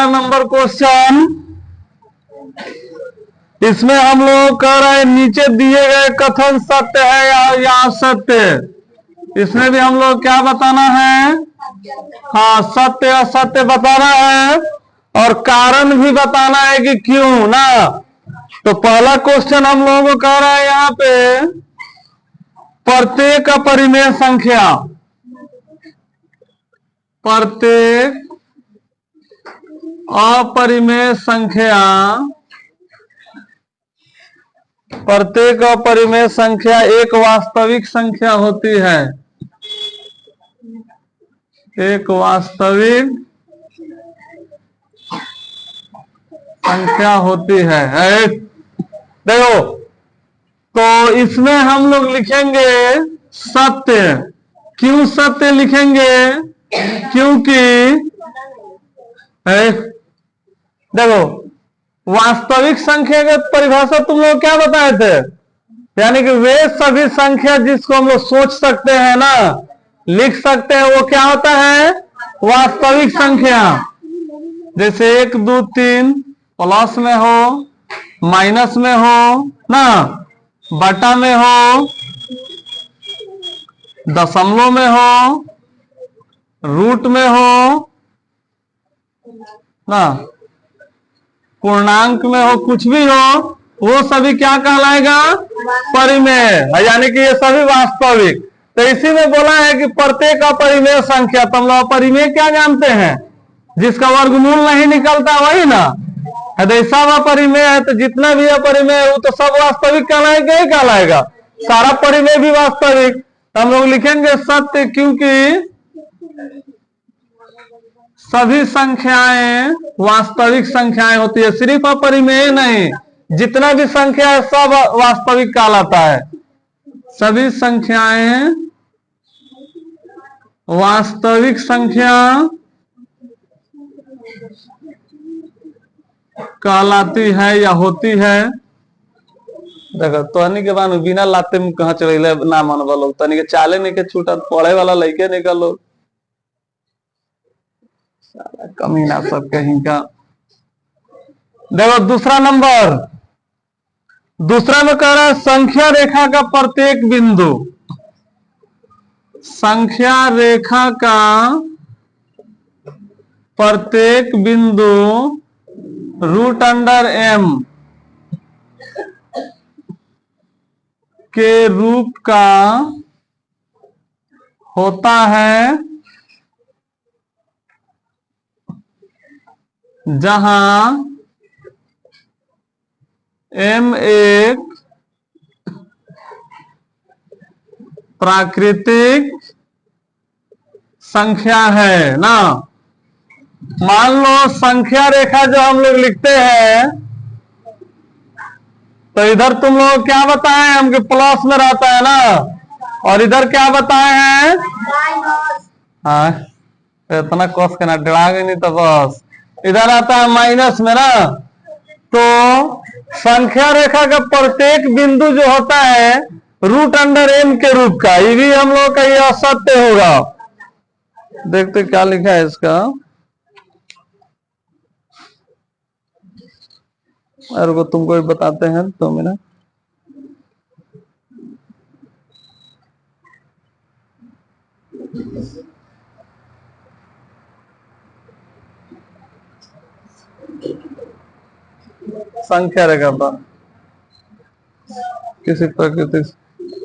Number question, इसमें हम लोग कह रहे हैं नीचे दिए गए कथन सत्य है या असत्य। इसमें भी हम लोग क्या बताना है, हाँ सत्य असत्य बताना है और कारण भी बताना है कि क्यों ना। तो पहला क्वेश्चन हम लोगों को कह रहा है यहाँ पे, प्रत्येक अपरिमेय संख्या, प्रत्येक अपरिमेय संख्या, प्रत्येक अपरिमेय संख्या एक वास्तविक संख्या होती है, एक वास्तविक संख्या होती है। देखो, तो इसमें हम लोग लिखेंगे सत्य। क्यों सत्य लिखेंगे, क्योंकि देखो वास्तविक संख्या की परिभाषा तुम लोग क्या बताए थे, यानी कि वे सभी संख्या जिसको हम लोग सोच सकते हैं ना, लिख सकते हैं, वो क्या होता है, वास्तविक संख्या। जैसे 1 2 3 प्लस में हो, माइनस में हो ना, बटा में हो, दशमलव में हो, रूट में हो ना, पूर्णांक में हो, कुछ भी हो, वो सभी क्या कहलाएगा, परिमेय, यानी कि ये सभी वास्तविक। तो इसी में बोला है कि प्रत्येक अपरिमेय संख्या, तुम लोग अपरिमेय क्या जानते हैं, जिसका वर्गमूल नहीं निकलता वही ना, यदि सब अपरिमेय है तो जितना भी अपरिमेय है वो तो सब वास्तविक कहलाएगा ही कहलाएगा, सारा परिमेय भी वास्तविक। तो हम लोग लिखेंगे सत्य, क्योंकि सभी संख्याएं वास्तविक संख्याएं होती है, सिर्फ अपरिमेय नहीं, जितना भी संख्या है सब वास्तविक कहलाता है, सभी संख्याएं वास्तविक संख्या कहलाती है या होती है। देखो तोहनी के बाद बिना लाते में कहाँ चले ना मनवा लोग, तनी के चाले नहीं के छूटा, पढ़े वाला लड़के निकलो कमीना सब कहीं का। देखो दूसरा नंबर, दूसरा में कह रहा है संख्या रेखा का प्रत्येक बिंदु, संख्या रेखा का प्रत्येक बिंदु √m के रूप का होता है, जहां m एक प्राकृतिक संख्या है ना। मान लो संख्या रेखा जो हम लोग लिखते हैं, तो इधर तुम लोग क्या बताए हैं, हमके प्लस में रहता है ना, और इधर क्या बताए हैं, हाँ इतना कस के ना डरा गई, नहीं तो बस इधर आता है माइनस में ना। तो संख्या रेखा का प्रत्येक बिंदु जो होता है √m के रूप का, ये भी हम लोग का ये असत्य होगा। देखते क्या लिखा है इसका, और वो तुमको भी बताते हैं 2 मिनट। संख्या रेखा पर किसी प्रकृति,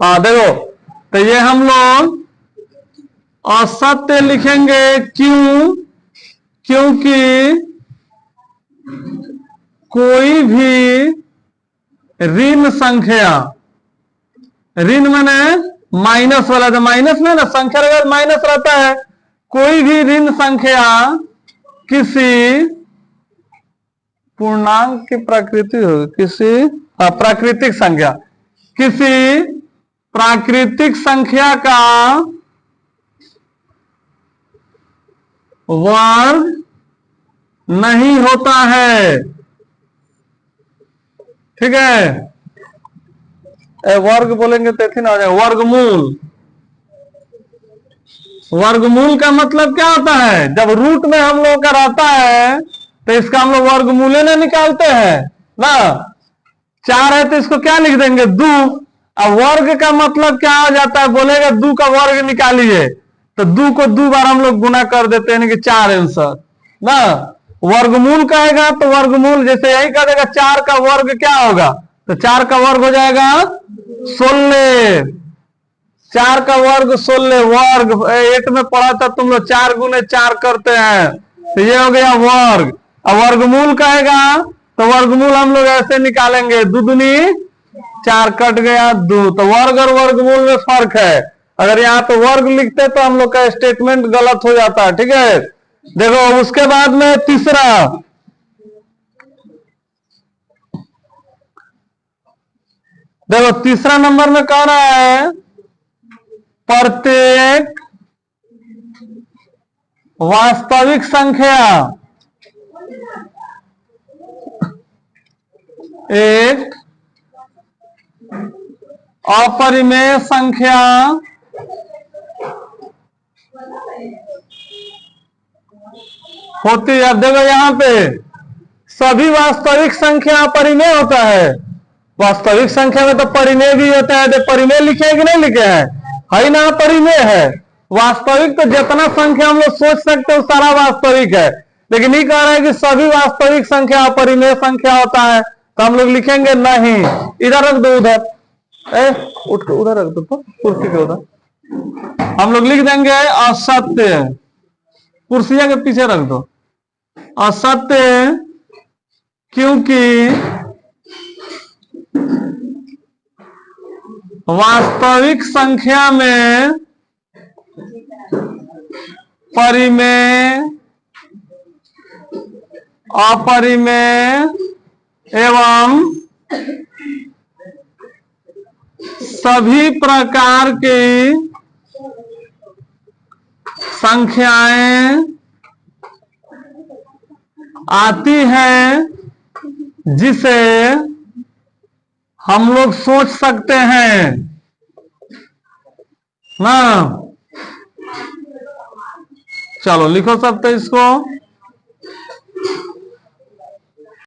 हाँ देखो, तो ये हम लोग असत्य लिखेंगे, क्यों, क्योंकि कोई भी ऋण संख्या, ऋण माने माइनस वाला, तो माइनस में ना संख्या अगर माइनस रहता है, कोई भी ऋण संख्या किसी पूर्णांक की प्रकृति होगी, किसी प्राकृतिक संख्या, किसी प्राकृतिक संख्या का वर्ग नहीं होता है, ठीक है। वर्ग बोलेंगे तो इतनी हो जाएगा, वर्गमूल। वर्गमूल का मतलब क्या होता है, जब रूट में हम लोग का रहता है तो इसका हम लोग वर्गमूल ना निकालते हैं ना। 4 है तो इसको क्या लिख देंगे, 2। अब वर्ग का मतलब क्या हो जाता है, बोलेगा 2 का वर्ग निकालिए, तो 2 को 2 बार हम लोग गुना कर देते हैं कि 4 आंसर ना। वर्गमूल कहेगा तो वर्गमूल जैसे यही कर देगा, 4 का वर्ग क्या होगा, तो 4 का वर्ग हो जाएगा 16। 4 का वर्ग 16 वर्ग 8 में पढ़ा था तुम लोग, 4 गुने 4 करते हैं, तो ये हो गया वर्ग। अब वर्गमूल कहेगा तो वर्गमूल हम लोग ऐसे निकालेंगे, 2 दूनी 4 कट गया 2। तो वर्ग और वर्गमूल में फर्क है। अगर यहाँ तो वर्ग लिखते तो हम लोग का स्टेटमेंट गलत हो जाता, ठीक है। देखो उसके बाद में तीसरा, देखो तीसरा नंबर में कह रहा है प्रत्येक वास्तविक संख्या एक अपरिमेय संख्या होती है। देखो यहाँ पे सभी वास्तविक संख्या अपरिमेय होता है। वास्तविक संख्या में तो परिमेय भी होता है, तो परिमेय लिखे हैं कि नहीं लिखे हैं, है ना, परिमेय है। वास्तविक तो जितना संख्या हम लोग सोच सकते हैं सारा वास्तविक है, लेकिन ये कह रहे हैं कि सभी वास्तविक संख्या अपरिमेय संख्या होता है, तो हम लोग लिखेंगे नहीं। इधर रख दो, उधर उठ के उधर रख दो, तो कुर्सी के उधर हम लोग लिख देंगे असत्य, कुर्सिया के पीछे रख दो, असत्य, क्योंकि वास्तविक संख्या में परिमेय, अपरिमेय एवं सभी प्रकार की संख्याएं आती हैं जिसे हम लोग सोच सकते हैं ना। चलो लिखो सब तो इसको।